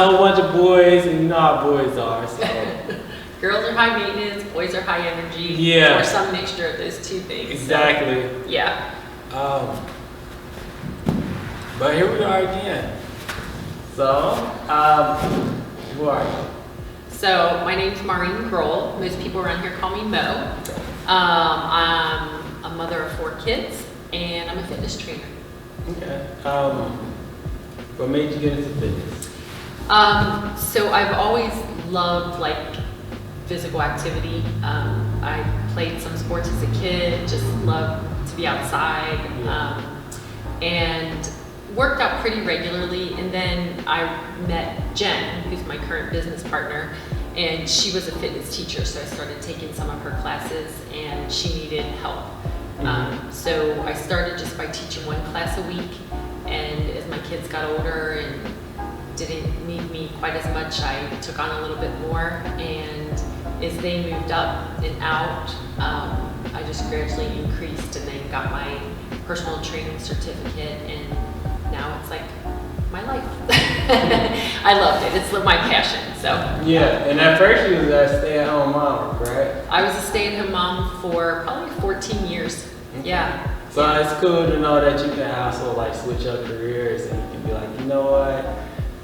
a whole bunch of boys, and you know how boys are. So girls are high maintenance, boys are high energy. Yeah. Or some mixture of those two things. Exactly. So, yeah. But here we are again. So, who are you? So my name's Maureen Grohl. Most people around here call me Mo. I'm a mother of 4 kids, and I'm a fitness trainer. Okay. What made you get into fitness? So I've always loved physical activity. I played some sports as a kid, just loved to be outside, and worked out pretty regularly. And then I met Jen, who's my current business partner, and she was a fitness teacher, so I started taking some of her classes, and she needed help. So I started just by teaching 1 class a week, and as my kids got older and didn't need me quite as much, I took on a little bit more, and as they moved up and out, I just gradually increased and then got my personal training certificate, and now it's like my life. I loved it. It's my passion. So yeah, and at first you was a stay-at-home mom, right? I was a stay-at-home mom for probably 14 years. Okay. Yeah. So it's cool to know that you can also switch up careers, and you can be like, you know what,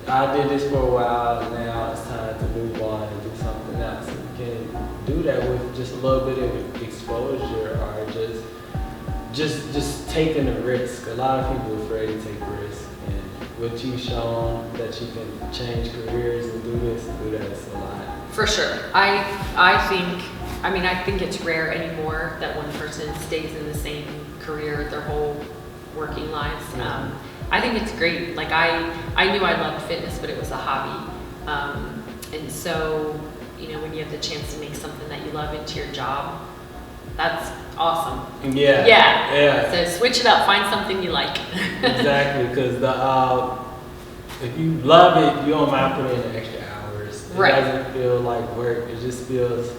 I did this for a while, and now it's time to move on and do something else. And you can do that with just a little bit of exposure, or just taking a risk. A lot of people are afraid to take risks, and what you've shown that you can change careers and do this and do that is a lot. For sure. I think it's rare anymore that one person stays in the same career their whole working lives. I think it's great. I knew I loved fitness, but it was a hobby. And so, when you have the chance to make something that you love into your job, that's awesome. Yeah. Yeah. So switch it up, find something you like. Exactly, because if you love it, you don't mind putting in the extra hours. It doesn't feel like work. It just feels,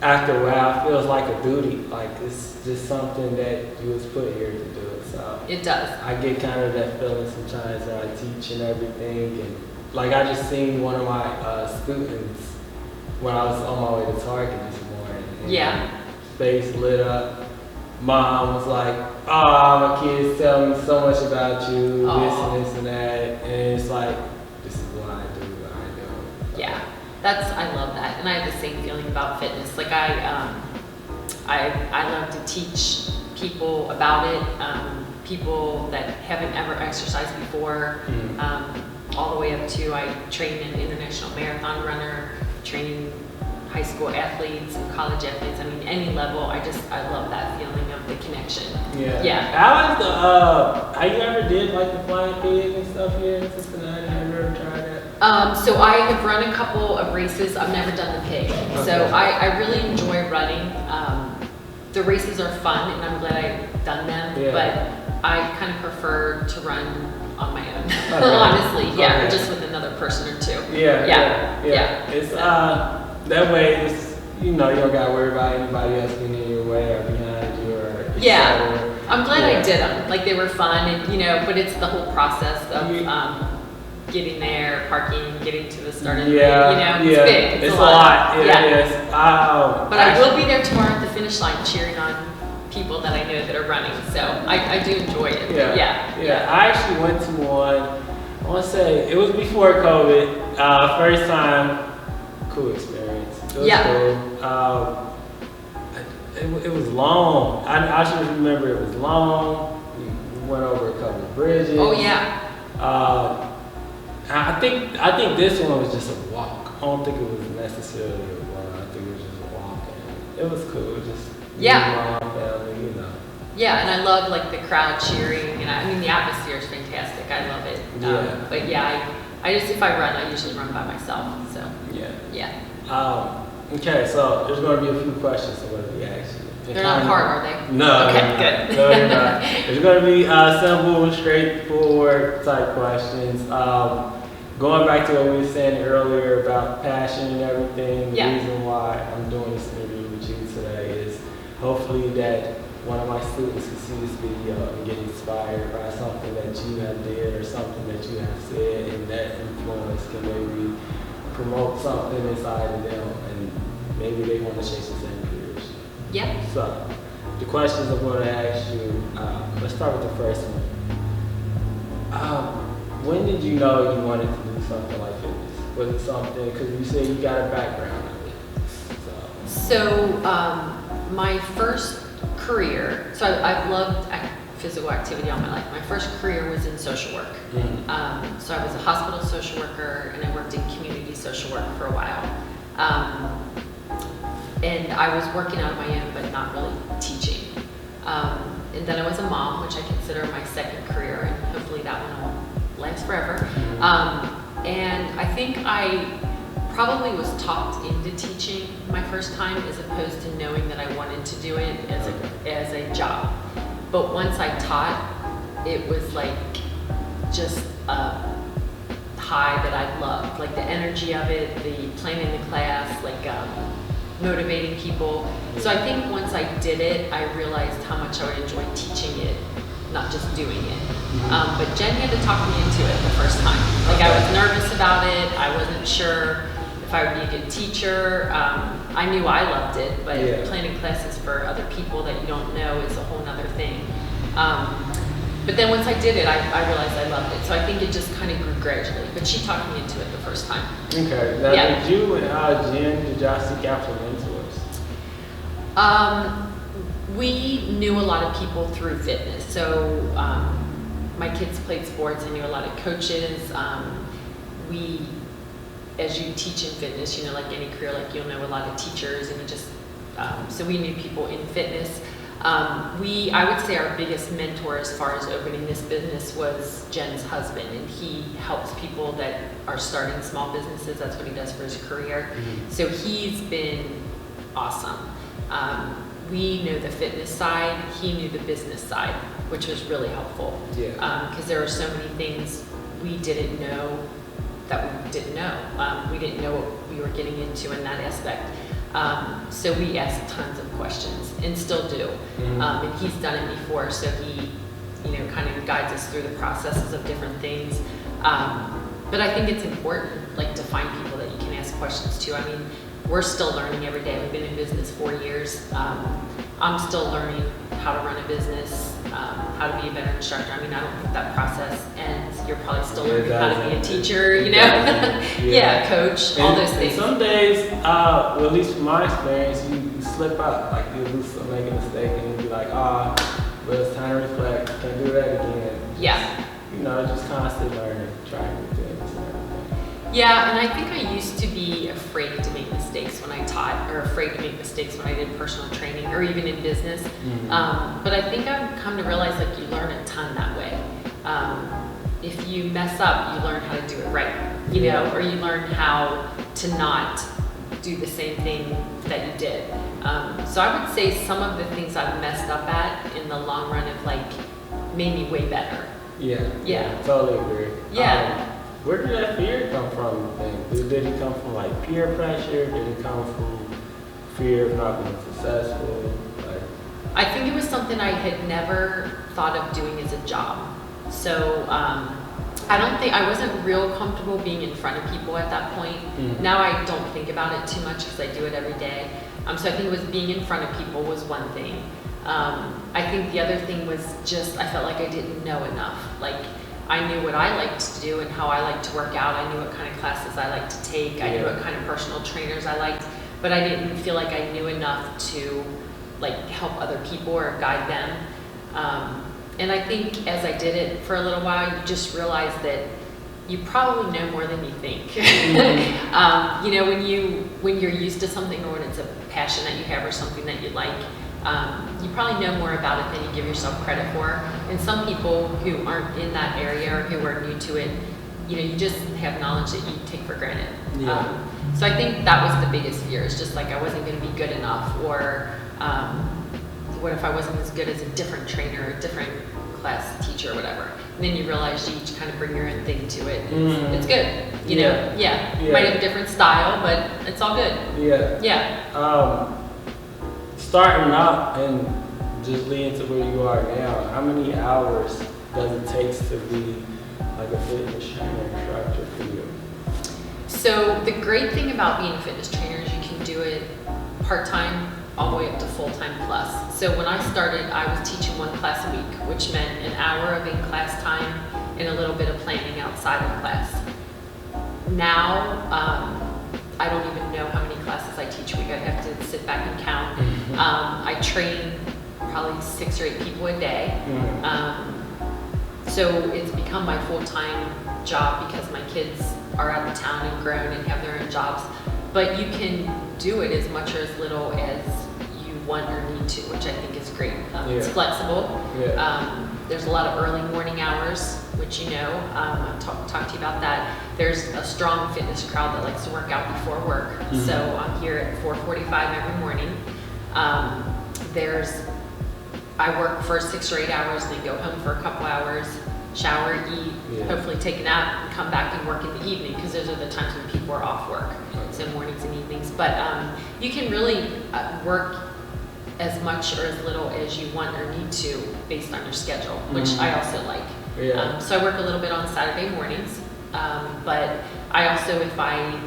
after a while, it feels like a duty. It's just something that you was put here to do. So it does. I get kind of that feeling sometimes that I teach and everything, and I just seen one of my students when I was on my way to Target this morning. And face lit up. Mom was like, "Oh, my kids tell me so much about you, this and this and that," and it's like, this is what I do. Yeah, I love that, and I have the same feeling about fitness. I love to teach people about it, people that haven't ever exercised before, all the way up to I train an international marathon runner, training high school athletes and college athletes. Any level. I love that feeling of the connection. Yeah. How you ever did the flying pig and stuff here in Cincinnati? Have you ever tried that? So I have run a couple of races. I've never done the pig. Okay. So I really enjoy running. The races are fun, and I'm glad I've done them. Yeah. But I kind of prefer to run on my own, honestly. Yeah, or just with another person or two. Yeah. It's that way. It's you don't gotta worry about anybody else getting in your way or behind you or. I'm glad I did them. They were fun, and but it's the whole process of getting there, parking, getting to the start of the race. It's big. It's a lot. It is. But I will be there tomorrow at the finish line cheering on people that I know that are running. So I do enjoy it. Yeah. I actually went to one. I want to say it was before COVID. First time. Cool experience. It was cool. It was long. I should remember it was long. We went over a couple of bridges. Oh yeah. I think this one was just a walk. I don't think it was necessarily a run. I think it was just a walk. And it was cool. It was just my family, Yeah, and I love the crowd cheering, and the atmosphere is fantastic. I love it. But I just if I run, I usually run by myself. So okay, so there's going to be a few questions I'm going to be asking you. They're not hard, are they? No. Okay, good. No, they're not. There's going to be simple, straightforward type questions. Going back to what we were saying earlier about passion and everything, the reason why I'm doing this interview with you today is hopefully that one of my students can see this video and get inspired by something that you have did or something that you have said, and that influence can maybe promote something inside of them, and maybe they want to chase the same careers. Yeah. So, the questions I'm going to ask you, let's start with the first one. When did you know you wanted to do something like fitness? Was it something, because you said you got a background in it. So my first career, so I've loved physical activity all my life. My first career was in social work. Mm-hmm. So I was a hospital social worker, and I worked in community social work for a while. And I was working on my own, but not really teaching. And then I was a mom, which I consider my second career, and hopefully that one will last forever. Mm-hmm. And I think I probably was talked into teaching my first time, as opposed to knowing that I wanted to do it as a job. But once I taught, it was like just a high that I loved, like the energy of it, the planning the class, like motivating people. So I think once I did it, I realized how much I would enjoy teaching it, not just doing it. But Jen had to talk me into it the first time. Like I was nervous about it. I wasn't sure if I would be a good teacher. I knew I loved it, but planning classes for other people that you don't know is a whole nother thing. But then once I did it, I realized I loved it. So I think it just kind of grew gradually. But she talked me into it the first time. Okay. Now, did you and Jen, did y'all seek out for mentors? We knew a lot of people through fitness. So my kids played sports. I knew a lot of coaches. As you teach in fitness, like any career, like you'll know a lot of teachers, and you just, so we knew people in fitness. I would say our biggest mentor as far as opening this business was Jen's husband, and he helps people that are starting small businesses. That's what he does for his career. Mm-hmm. So he's been awesome. We know the fitness side, he knew the business side, which was really helpful. Yeah. Because there are so many things we didn't know that we didn't know. We didn't know what we were getting into in that aspect. So we asked tons of questions, and still do. Mm-hmm. And he's done it before, so he, kind of guides us through the processes of different things. But I think it's important, like, to find people that you can ask questions to. I mean, we're still learning every day. We've been in business 4 years. I'm still learning how to run a business, how to be a better instructor. I mean, I don't think that process ends. You're probably still learning how to be a teacher, yeah, coach, all those things. And some days, well, at least from my experience, you slip up. Like, you make a mistake and you'll be like, well, it's time to reflect. Can't do that again. Yeah. Just constantly learning, trying new things and everything. Yeah, and I think I used to be afraid to make mistakes when I taught, or afraid to make mistakes when I did personal training, or even in business. Mm-hmm. But I think I've come to realize, like, you learn a ton that way. If you mess up, you learn how to do it right, or you learn how to not do the same thing that you did. So I would say some of the things I've messed up at in the long run have, like, made me way better. Yeah. Totally agree. Yeah. Where did that fear come from, you think? Did it come from, like, peer pressure? Did it come from fear of not being successful? I think it was something I had never thought of doing as a job. So I wasn't real comfortable being in front of people at that point. Mm-hmm. Now I don't think about it too much because I do it every day. So I think it was being in front of people was one thing. I think the other thing was just I felt like I didn't know enough. Like, I knew what I liked to do and how I liked to work out. I knew what kind of classes I liked to take. I knew what kind of personal trainers I liked, but I didn't feel like I knew enough to, like, help other people or guide them. And I think as I did it for a little while, you just realize that you probably know more than you think. Mm-hmm. When you're used to something, or when it's a passion that you have or something that you like, you probably know more about it than you give yourself credit for. And some people who aren't in that area or who are new to it, you just have knowledge that you take for granted. Yeah. So I think that was the biggest fear. It's just like I wasn't going to be good enough, or what if I wasn't as good as a different trainer, a different class teacher, or whatever. And then you realize you each kind of bring your own thing to it. It's good, Yeah. Might have a different style, but it's all good. Yeah. Starting out and just leading to where you are now, how many hours does it take to be like a fitness trainer instructor for you? So the great thing about being a fitness trainer is you can do it part-time all the way up to full-time plus. So when I started, I was teaching 1 class a week, which meant an hour of in-class time and a little bit of planning outside of class. Now, I don't even know how many classes I teach a week. I have to sit back and count. I train probably 6 or 8 people a day. So it's become my full-time job because my kids are out of town and grown and have their own jobs. But you can do it as much or as little as you want or need to, which I think is great. It's flexible. There's a lot of early morning hours, which you know, I'll talk to you about that. There's a strong fitness crowd that likes to work out before work. So I'm here at 4:45 every morning. I work for 6 or 8 hours and then go home for a couple hours, shower, eat, hopefully take a nap, and come back and work in the evening because those are the times when people are off work, so mornings and evenings. But you can really work as much or as little as you want or need to based on your schedule, which I also like. So I work a little bit on Saturday mornings, but I also, if I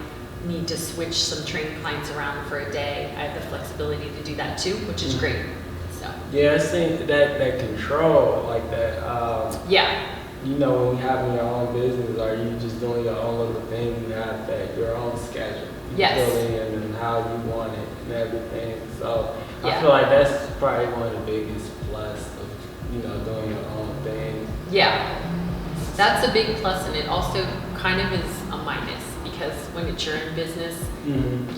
need to switch some training clients around for a day, I have the flexibility to do that too, which is great. So. Yeah, I think that control, like that. You know, when you have your own business or you just doing your own little thing, you have your own schedule. You fill in and how you want it and everything. So I feel like that's probably one of the biggest plus of, you know, doing your own thing. Yeah. That's a big plus, and it also kind of is a minus because when it's your own business,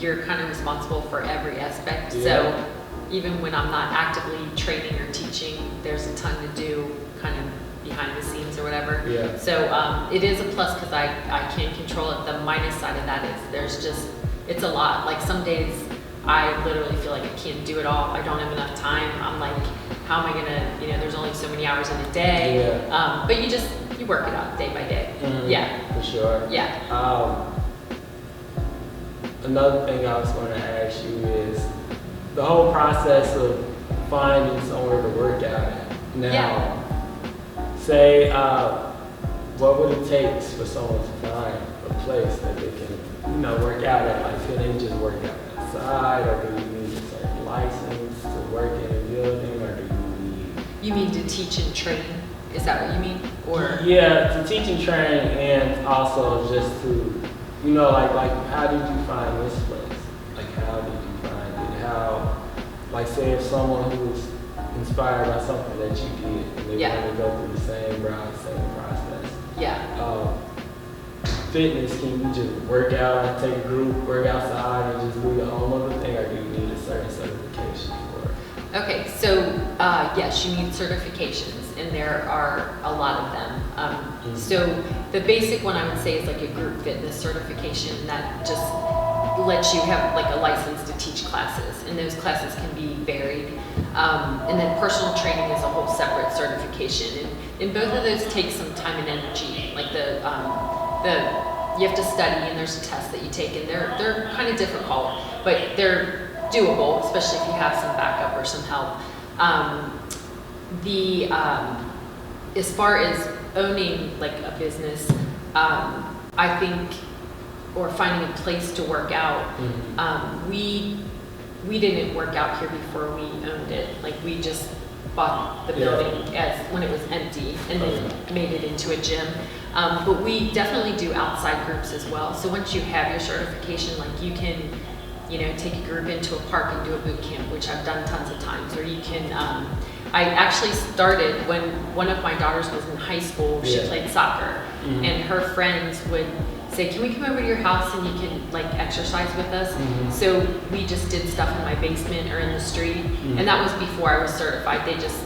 you're kind of responsible for every aspect. So even when I'm not actively training or teaching, there's a ton to do kind of behind the scenes or whatever. So it is a plus because I can control it. The minus side of that is it's a lot. Like some days I literally feel like I can't do it all. I don't have enough time. I'm like, how am I gonna, you know, there's only so many hours in a day. But you work it out day by day. For sure. Another thing I was going to ask you is the whole process of finding somewhere to work out at. Now, say, what would it take for someone to find a place that they can, you know, work out at? Like, can they just work out outside, or do you need a certain license to work in a building, or do you need? You mean to teach and train? Is that what you mean? Or to teach and train, and also just to, you know, like how did you find this place? Like, how did you find it? How, like, say if someone who's inspired by something that you did and they want to go through the same route, same process. Fitness, can you just work out, take a group, work outside, and just do your own little thing, or do you need a certain certification for it? Okay, so yes, you need certifications, and there are a lot of them. So the basic one I would say is like a group fitness certification that just lets you have like a license to teach classes, and those classes can be varied. And then personal training is a whole separate certification, and both of those take some time and energy. Like you have to study, and there's a test that you take, and they're kind of difficult, but they're doable, especially if you have some backup or some help. As far as owning like a business, I think, or finding a place to work out, we didn't work out here before we owned it. Like, we just bought the building as when it was empty and then made it into a gym. But we definitely do outside groups as well. So once you have your certification, like, you can, you know, take a group into a park and do a boot camp, which I've done tons of times. Or you can, I actually started when one of my daughters was in high school. She played soccer, and her friends would say, can we come over to your house and you can like exercise with us? So we just did stuff in my basement or in the street, and that was before I was certified. They just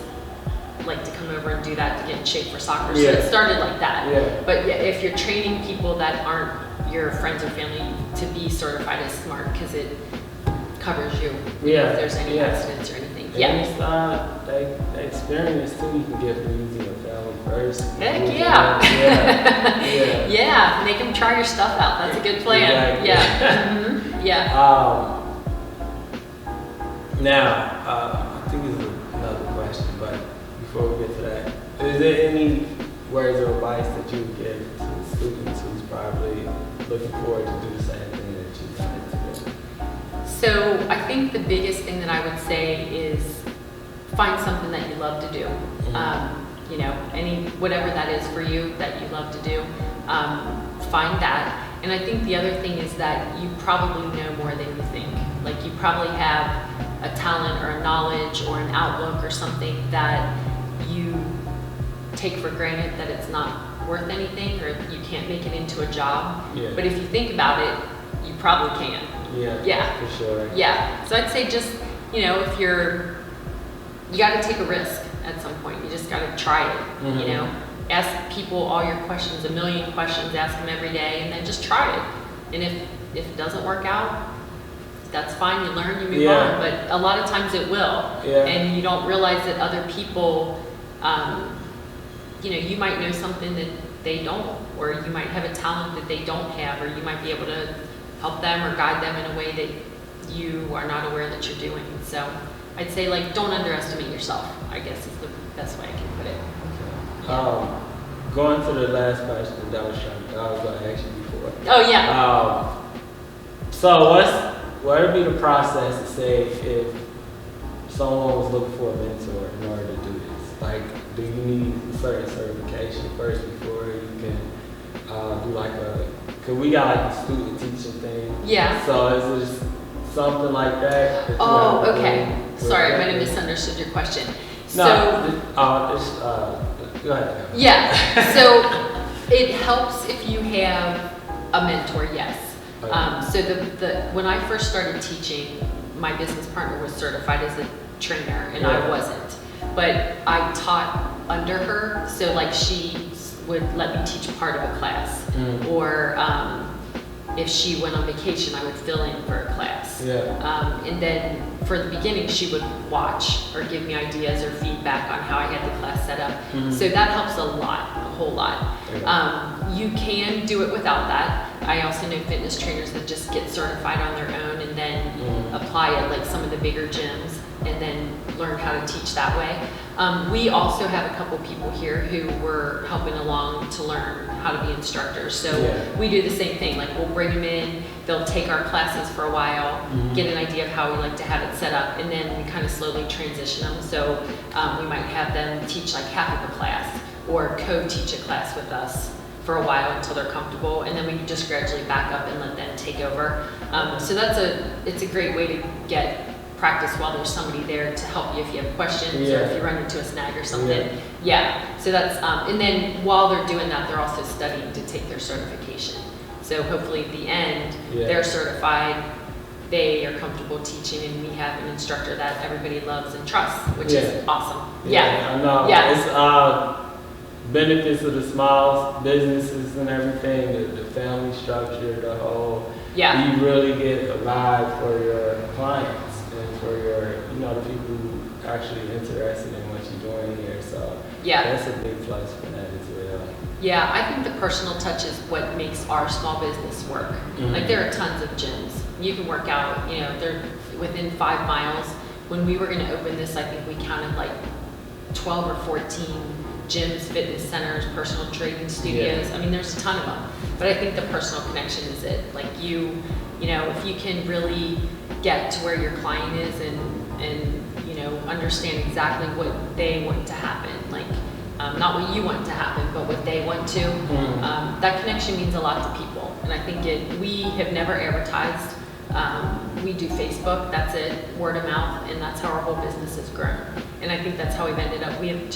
like to come over and do that to get in shape for soccer. So it started like that. But if you're training people that aren't your friends or family, to be certified is smart because it covers you if there's any accidents or anything. And it's the experience too, you can get from using your family first. Heck make them try your stuff out. That's a good plan. Now, I think this is another question, but before we get to that, is there any words of advice that you would give to students who's probably looking forward to do the same thing that you've done today? So I think the biggest thing that I would say is find something that you love to do. You know, whatever that is for you that you love to do, find that. And I think the other thing is that you probably know more than you think. Like you probably have a talent or a knowledge or an outlook or something that you take for granted that it's not worth anything or you can't make it into a job. Yeah. But if you think about it, you probably can. Yeah, for sure. Yeah. So I'd say just, you know, if you got to take a risk at some point. You just got to try it, you know. Ask people all your questions, a million questions, ask them every day, and then just try it. And if it doesn't work out, that's fine, you learn, you move on. But a lot of times it will. And you don't realize that other people, you know, you might know something that they don't, or you might have a talent that they don't have, or you might be able to help them or guide them in a way that you are not aware that you're doing. So I'd say, like, don't underestimate yourself, I guess is the best way I can put it. Okay. Going to the last question that I was going to ask you before. Oh, yeah. So what would be the process to say if someone was looking for a mentor in order to do this? Like, do you need a certain certification first before you can do like because we got like a student teaching thing. Yeah. So is it something like that? Oh, okay. Sorry, I might have misunderstood your question. No, go ahead. Yeah, so it helps if you have a mentor, yes. So when I first started teaching, my business partner was certified as a trainer and I wasn't. But I taught under her, so like she would let me teach part of a class. Or if she went on vacation, I would fill in for a class. And then for the beginning, she would watch or give me ideas or feedback on how I had the class set up. So that helps a lot, a whole lot. You can do it without that. I also know fitness trainers that just get certified on their own and then apply at like some of the bigger gyms and then learn how to teach that way. We also have a couple people here who were helping along to learn how to be instructors. So we do the same thing. Like we'll bring them in, they'll take our classes for a while, get an idea of how we like to have it set up, and then we kind of slowly transition them. So we might have them teach like half of a class or co-teach a class with us for a while until they're comfortable, and then we can just gradually back up and let them take over. So it's a great way to get practice while there's somebody there to help you if you have questions or if you run into a snag or something. So that's, and then while they're doing that, they're also studying to take their certification. So hopefully at the end, they're certified, they are comfortable teaching, and we have an instructor that everybody loves and trusts, which is awesome. I know. It's benefits of the small businesses and everything, the family structure, the whole, you really get a vibe for your clients and for your, the people who actually interested in what you're doing here. So that's a big plus for that as well. Yeah, I think the personal touch is what makes our small business work. Like there are tons of gyms. You can work out, they're within 5 miles. When we were going to open this, I think we counted like 12 or 14 gyms, fitness centers, personal training studios. I mean, there's a ton of them. But I think the personal connection is it. Like if you can really get to where your client is and understand exactly what they want to happen, like not what you want to happen, but what they want to, that connection means a lot to people. And I think we have never advertised. We do Facebook, that's it, word of mouth, and that's how our whole business has grown. And I think that's how we've ended up. We have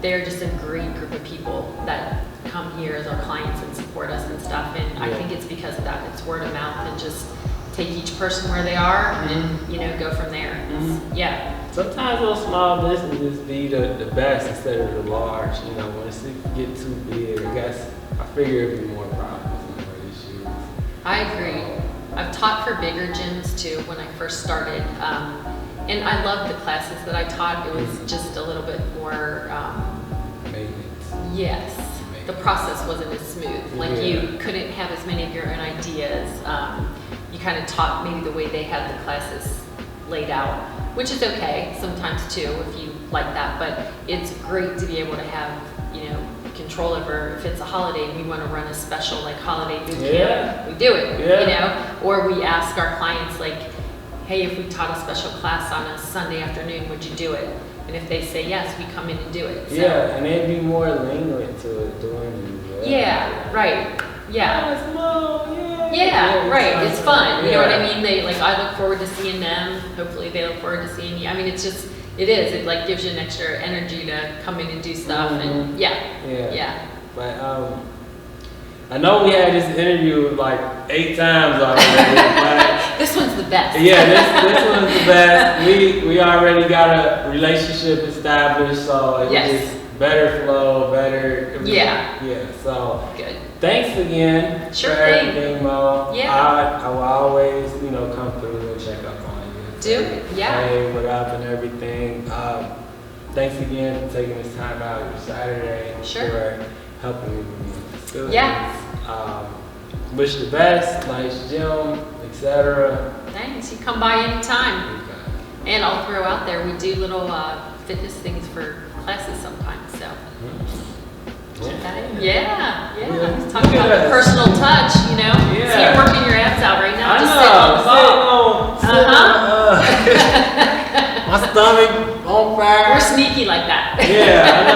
they're just a great group of people that come here as our clients and support us and stuff. And I think it's because of that. It's word of mouth and just take each person where they are and go from there. Sometimes those small businesses be the best instead of the large. When it's get too big, I figure it'd be more problems and more issues. I agree. I've taught for bigger gyms too when I first started. And I loved the classes that I taught. It was just a little bit more maintenance. Yes. The process wasn't as smooth. Like you couldn't have as many of your own ideas. You kind of taught maybe the way they had the classes laid out, which is okay sometimes too if you like that. But it's great to be able to have, you can control over. If it's a holiday and we want to run a special like holiday boot camp, Yeah. we do it, Yeah. you know? Or we ask our clients like, hey, if we taught a special class on a Sunday afternoon, would you do it? And if they say yes, we come in and do it. So, Yeah, and they'd be more lenient to it doing it. yeah, right. Yeah. Yes, Mom, yeah. Yeah, right. It's fun. You know what I Yeah. mean? They like, I look forward to seeing them. Hopefully they look forward to seeing you. I mean, it's just, it is. It like gives you an extra energy to come in and do stuff. And yeah. Yeah. But I know we had this interview like 8 times already. But This one's the best. yeah, this one's the best. We already got a relationship established, so it was Yes. just better flow, better. It was- Yeah. Yeah. So Good. thanks again Sure for thing. everything, Mo. Yeah. I will always, come through and check up on you. Do it. Yeah. Hey, what up and everything. Thanks again for taking this time out your Saturday. Sure. For helping me with the students. Yeah. Wish the best, nice gym, etc. Thanks. You come by anytime. And I'll throw out there, we do little fitness things for classes sometimes. So. Yeah. Yeah. Talking about the personal touch, you know. Yeah. So you're working your abs out right now. I Just know. sitting on the ball. My stomach on fire. We're sneaky like that. Yeah, I